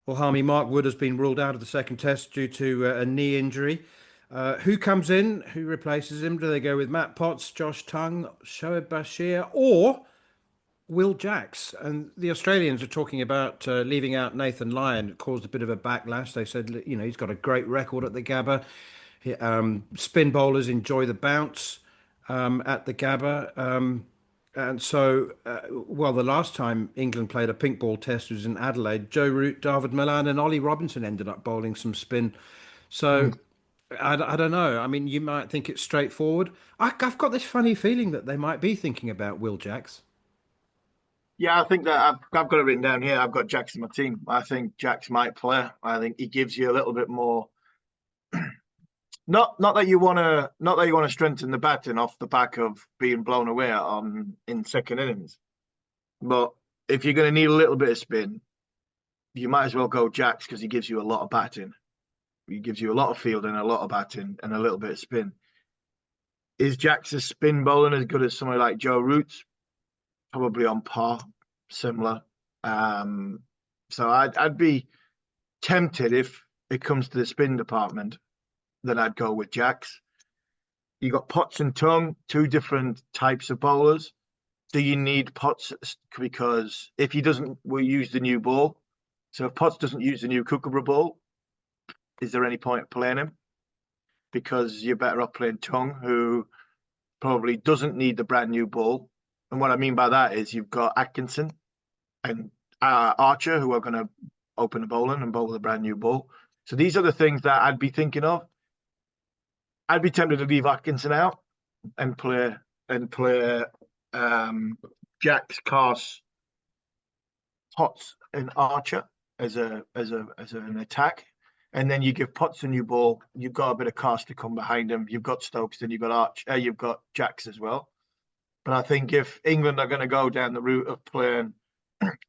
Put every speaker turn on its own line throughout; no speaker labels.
Well, Harmy, Mark Wood has been ruled out of the second test due to a knee injury. Who comes in? Who replaces him? Do they go with Matt Potts, Josh Tongue, Shoaib Bashir, or Will Jacks? And the Australians are talking about leaving out Nathan Lyon. It caused a bit of a backlash. They said, he's got a great record at the Gabba. Spin bowlers enjoy the bounce at the Gabba. And so, the last time England played a pink ball test was in Adelaide. Joe Root, David Milan, and Ollie Robinson ended up bowling some spin. So, I don't know. I mean, you might think it's straightforward. I've got this funny feeling that they might be thinking about Will Jacks.
Yeah, I think that I've got it written down here. I've got Jacks in my team. I think Jacks might play. I think he gives you a little bit more. Not that you want to strengthen the batting off the back of being blown away on in second innings, but if you're going to need a little bit of spin, you might as well go Jacks because he gives you a lot of batting. He gives you a lot of fielding, a lot of batting, and a little bit of spin. Is Jacks' spin bowling as good as somebody like Joe Root's? Probably on par, similar. So I'd be tempted if it comes to the spin department, then I'd go with Jacks. You got Potts and Tongue, two different types of bowlers. Do you need Potts? Because if he doesn't, we'll use the new ball. So if Potts doesn't use the new Kookaburra ball, is there any point playing him? Because you're better off playing Tongue, who probably doesn't need the brand new ball. And what I mean by that is you've got Atkinson and Archer, who are going to open the bowling and bowl the brand new ball. So these are the things that I'd be thinking of. I'd be tempted to leave Atkinson out and play Jacks, Cars, Potts, and Archer as an attack. And then you give Potts a new ball. You've got a bit of Cars to come behind him. You've got Stokes, then you've got you've got Jacks as well. But I think if England are going to go down the route of playing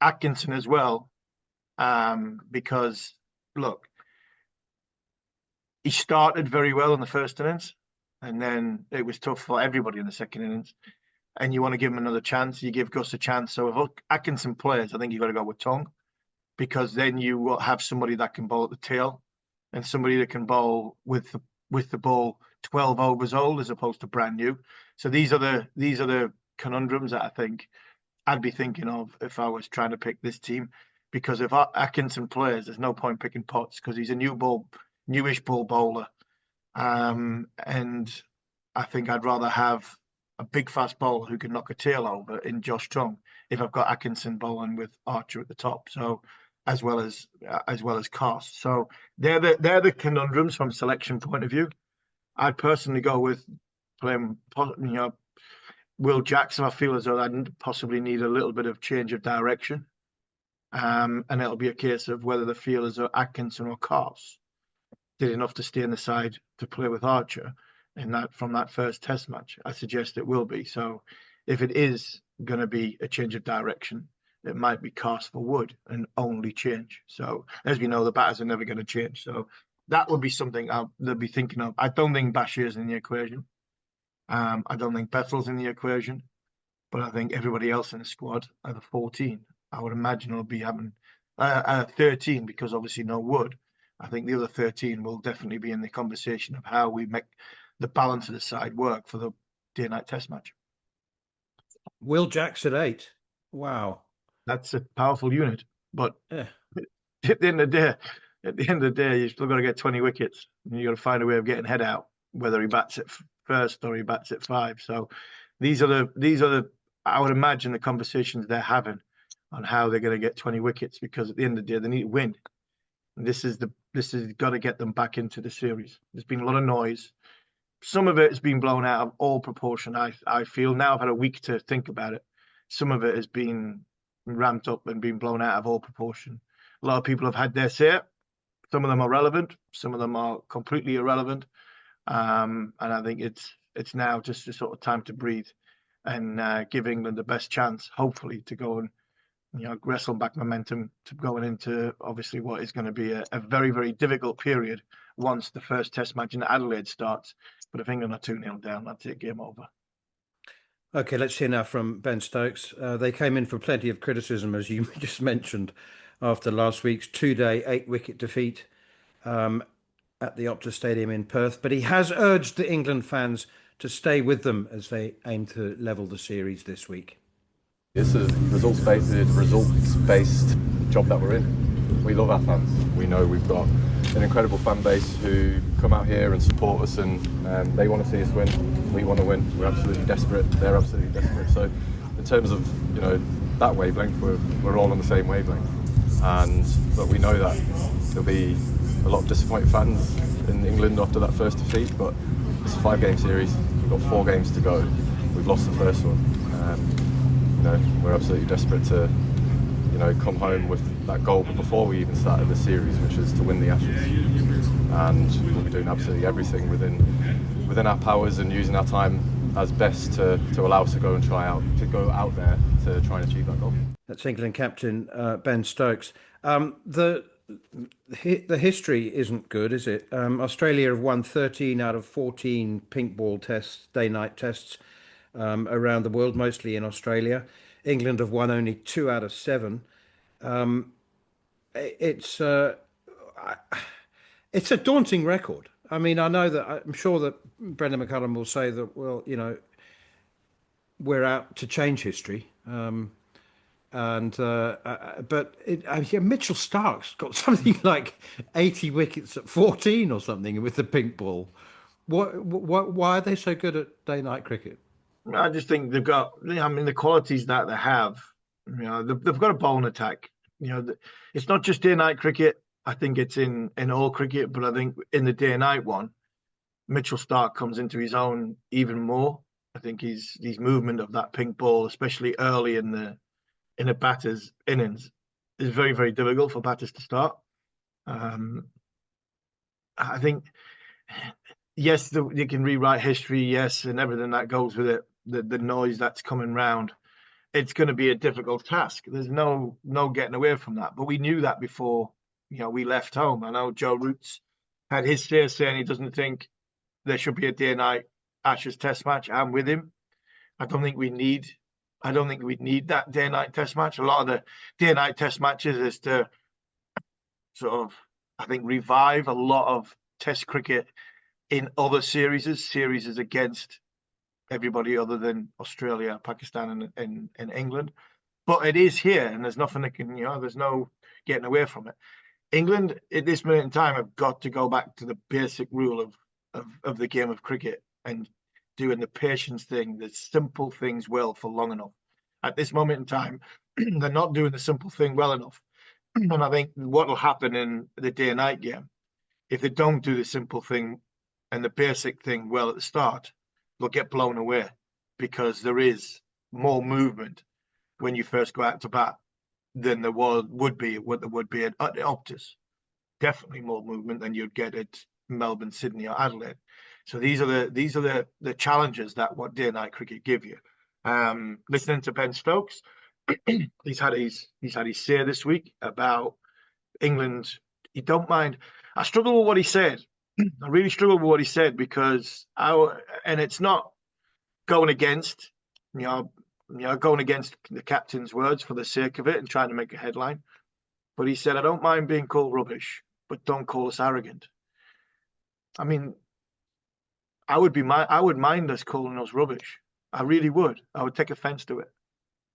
Atkinson as well, because look, he started very well in the first innings, and then it was tough for everybody in the second innings. And you want to give him another chance, you give Gus a chance. So if Atkinson plays, I think you've got to go with Tongue, because then you will have somebody that can bowl at the tail and somebody that can bowl with the ball 12 overs old as opposed to brand new. So these are the conundrums that I think I'd be thinking of if I was trying to pick this team. Because if Atkinson plays, there's no point picking Potts because he's a newish ball bowler. And I think I'd rather have a big fast bowler who can knock a tail over in Josh Tongue if I've got Atkinson bowling with Archer at the top. So as well as Cost. So they're the conundrums from selection point of view. I'd personally go with playing, Will Jackson. I feel as though I possibly need a little bit of change of direction. And it'll be a case of whether they feel as though Atkinson or Cost did enough to stay in the side to play with Archer in that from that first test match. I suggest it will be. So if it is going to be a change of direction, it might be Cost for Wood and only change. So as we know, the batters are never going to change. So that would be something they'll be thinking of. I don't think Bashir's in the equation. I don't think Bethel's in the equation, but I think everybody else in the squad are the 14. I would imagine will be having 13 because obviously no Wood. I think the other 13 will definitely be in the conversation of how we make the balance of the side work for the day-night test match.
Will Jacks at 8. Wow.
That's a powerful unit. But
Yeah.
at the end of the day, you've still got to get 20 wickets. And you've got to find a way of getting head out, whether he bats at first or he bats at 5. So these are the I would imagine the conversations they're having on how they're going to get 20 wickets, because at the end of the day, they need to win. And this has got to get them back into the series. There's been a lot of noise. Some of it has been blown out of all proportion. I feel now I've had a week to think about it. Some of it has been ramped up and been blown out of all proportion. A lot of people have had their say. Some of them are relevant. Some of them are completely irrelevant. And I think it's now just a sort of time to breathe and give England the best chance, hopefully, to go and wrestle back momentum to going into obviously what is going to be a very, very difficult period once the first test match in Adelaide starts. But if England are 2-0 down, that's it, game over.
Okay, let's hear now from Ben Stokes. They came in for plenty of criticism, as you just mentioned, after last week's 2-day, 8-wicket defeat at the Optus Stadium in Perth. But he has urged the England fans to stay with them as they aim to level the series this week.
This is results-based job that we're in. We love our fans. We know we've got an incredible fan base who come out here and support us, and they want to see us win. We want to win. We're absolutely desperate. They're absolutely desperate. So, in terms of that wavelength, we're all on the same wavelength. But we know that there'll be a lot of disappointed fans in England after that first defeat. But it's a 5-game series. We've got 4 games to go. We've lost the first one. We're absolutely desperate to, come home with that goal before we even started the series, which is to win the Ashes. And we'll be doing absolutely everything within our powers and using our time as best to allow us to go out there to try and achieve that goal.
That's England captain Ben Stokes. The history isn't good, is it? Australia have won 13 out of 14 pink ball tests, day-night tests around the world, mostly in Australia. England have won only 2 out of 7. It's a daunting record. I mean, I'm sure that Brendan McCullum will say that, well, we're out to change history. But Mitchell Stark's got something like 80 wickets at 14 or something with the pink ball. Why are they so good at day-night cricket?
I just think they've got, the qualities that they have, they've got a bowling attack. It's not just day-night cricket. I think it's in all cricket, but I think in the day-night one, Mitchell Stark comes into his own even more. I think his movement of that pink ball, especially early in a batter's innings, is very, very difficult for batters to start. I think, yes, you can rewrite history, yes, and everything that goes with it, the noise that's coming round. It's going to be a difficult task. There's no getting away from that. But we knew that before, we left home. I know Joe Root's had his say saying he doesn't think there should be a day-night Ashes test match. I'm with him. I don't think we need that day-night test match. A lot of the day-night test matches is to sort of, I think, revive a lot of test cricket in other series against everybody other than Australia, Pakistan, and England. But it is here, and there's nothing that can, there's no getting away from it. England, at this minute in time, have got to go back to the basic rule of the game of cricket and doing the patience thing, the simple things well for long enough. At this moment in time, they're not doing the simple thing well enough. And I think what will happen in the day and night game, if they don't do the simple thing and the basic thing well at the start, they'll get blown away because there is more movement when you first go out to bat than there would be at Optus. Definitely more movement than you'd get at Melbourne, Sydney, or Adelaide. So these are the challenges that what day and night cricket give you. Listening to Ben Stokes, he's had his say this week about England. You don't mind. I struggle with what he said. I really struggle with what he said because and it's not going against, going against the captain's words for the sake of it and trying to make a headline. But he said, I don't mind being called rubbish, but don't call us arrogant. I mean, I would mind us calling us rubbish. I really would. I would take offence to it.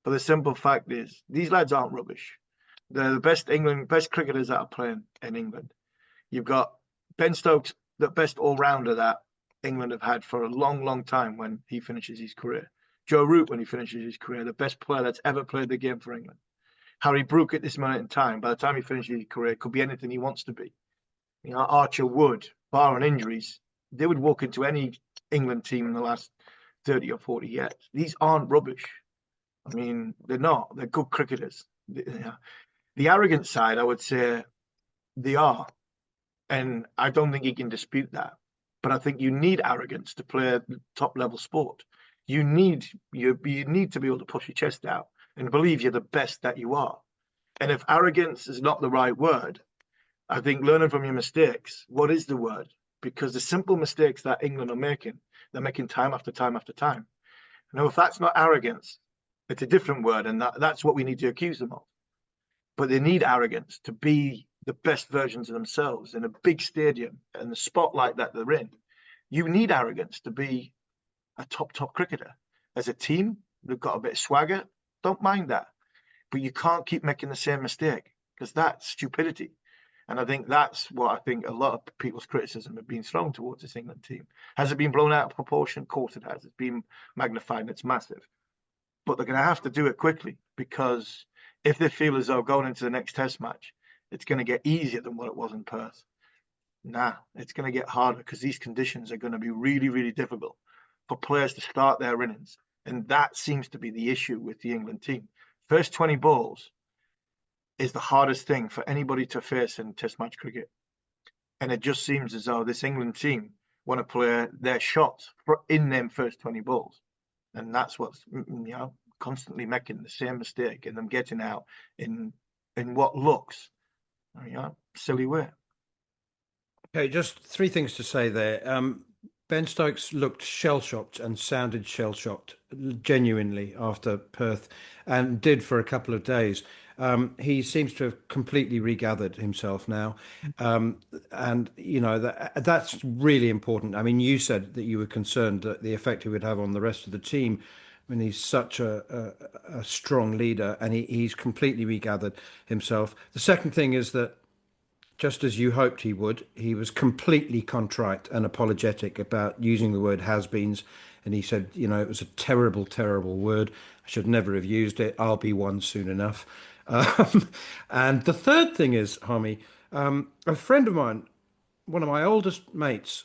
But the simple fact is, these lads aren't rubbish. They're the best cricketers that are playing in England. You've got Ben Stokes, the best all-rounder that England have had for a long, long time when he finishes his career. Joe Root, when he finishes his career, the best player that's ever played the game for England. Harry Brook, at this moment in time, by the time he finishes his career, could be anything he wants to be. Archer Wood, barring injuries, they would walk into any England team in the last 30 or 40 years. These aren't rubbish. I mean, they're not. They're good cricketers. The arrogant side, I would say, they are. And I don't think he can dispute that. But I think you need arrogance to play top-level sport. You need to be able to push your chest out and believe you're the best that you are. And if arrogance is not the right word, I think learning from your mistakes, what is the word? Because the simple mistakes that England are making, they're making time after time after time. Now, if that's not arrogance, it's a different word, and that's what we need to accuse them of. but they need arrogance to be the best versions of themselves in a big stadium and the spotlight that they're in. You need arrogance to be a top cricketer. As a team, they've got a bit of swagger. Don't mind that. But you can't keep making the same mistake, because that's stupidity. And I think that's what I think a lot of people's criticism have been thrown towards this England team. Has it been blown out of proportion? Of course it has. It's been magnified and it's massive. But they're going to have to do it quickly, because if they feel as though going into the next test match, it's going to get easier than what it was in Perth. Nah, it's going to get harder, because these conditions are going to be really, really difficult for players to start their innings. And that seems to be the issue with the England team. First 20 balls is the hardest thing for anybody to face in test match cricket. And it just seems as though this England team want to play their shots in them first 20 balls. And that's what's, constantly making the same mistake and them getting out in what looks, silly way.
Okay, just three things to say there. Ben Stokes looked shell-shocked and sounded shell-shocked, genuinely, after Perth, and did for a couple of days. He seems to have completely regathered himself now. And, that's really important. I mean, you said that you were concerned that the effect it would have on the rest of the team when he's such a strong leader, and he's completely regathered himself. The second thing is that, just as you hoped he would, he was completely contrite and apologetic about using the word has-beens. And he said, it was a terrible, terrible word. I should never have used it. I'll be one soon enough. And the third thing is, Harmy, a friend of mine, one of my oldest mates,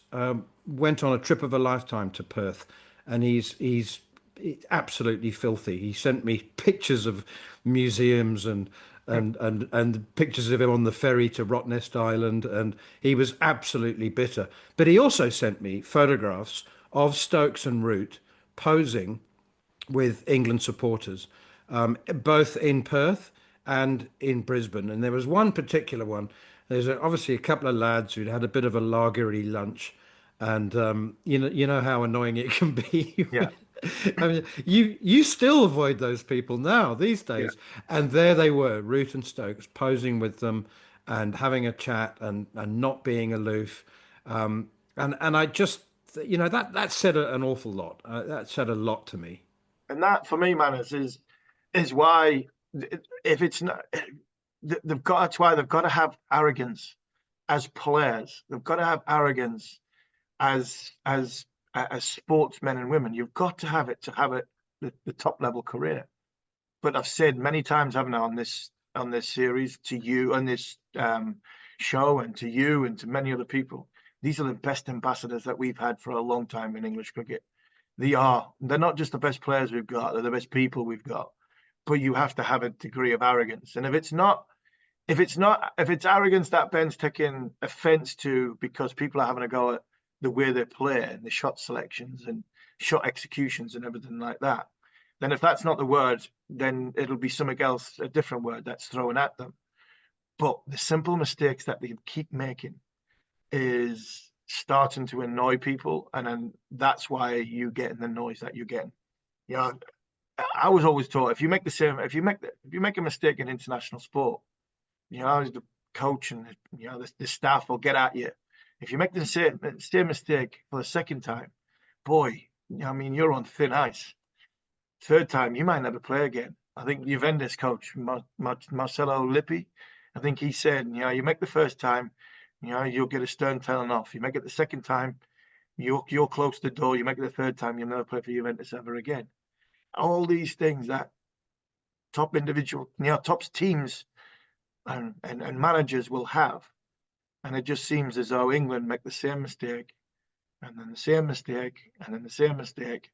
went on a trip of a lifetime to Perth, and he's absolutely filthy. He sent me pictures of museums and pictures of him on the ferry to Rottnest Island, and he was absolutely bitter. But he also sent me photographs of Stokes and Root posing with England supporters, both in Perth and in Brisbane. And there was one particular one. There's obviously a couple of lads who'd had a bit of a lagery lunch, and you know how annoying it can be.
Yeah.
I mean, you still avoid those people now these days, and there they were, Root and Stokes, posing with them and having a chat and not being aloof, and I just that said an awful lot. That said a lot to me.
And that, for me, Manners, is why, if it's not, that's why they've got to have arrogance as players. They've got to have arrogance as sportsmen and women. You've got to have it the top level career. But I've said many times, haven't I, on this series, to you, on this show, and to you and to many other people, these are the best ambassadors that we've had for a long time in English cricket. They're not just the best players we've got, they're the best people we've got. But you have to have a degree of arrogance. And if it's arrogance that Ben's taking offense to because people are having a go at the way they play and the shot selections and shot executions and everything like that, then if that's not the word, then it'll be something else, a different word that's thrown at them. But the simple mistakes that they keep making is starting to annoy people, and then that's why you get the noise that you're getting. I was always taught, if you make a mistake in international sport, the coach and the staff will get at you. If you make the same mistake for the second time, boy, you're on thin ice. Third time, you might never play again. I think Juventus coach Marcelo Lippi, I think he said, you make the first time, you'll get a stern telling off. You make it the second time, you're close to the door. You make it the third time, you'll never play for Juventus ever again. All these things that top teams and managers will have. And it just seems as though England make the same mistake, and then the same mistake, and then the same mistake,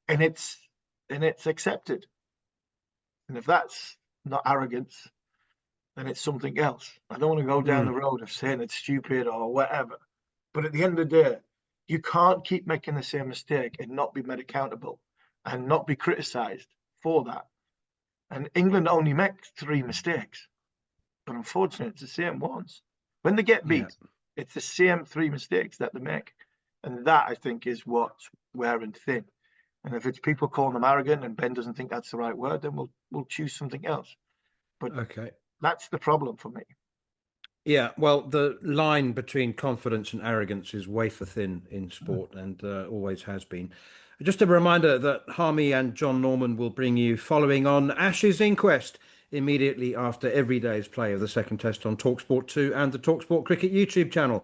and it's accepted. And if that's not arrogance, then it's something else. I don't want to go down the road of saying it's stupid or whatever. But at the end of the day, you can't keep making the same mistake and not be made accountable and not be criticised for that. And England only makes 3 mistakes, but unfortunately, it's the same ones. When they get beat, it's the same 3 mistakes that they make. And that, I think, is what's wearing thin. And if it's people calling them arrogant and Ben doesn't think that's the right word, then we'll choose something else. But
okay,
That's the problem for me.
Yeah, well, the line between confidence and arrogance is wafer thin in sport, and always has been. Just a reminder that Harmy and John Norman will bring you following on Ash's inquest immediately after every day's play of the second test on talkSPORT 2 and the talkSPORT Cricket YouTube channel.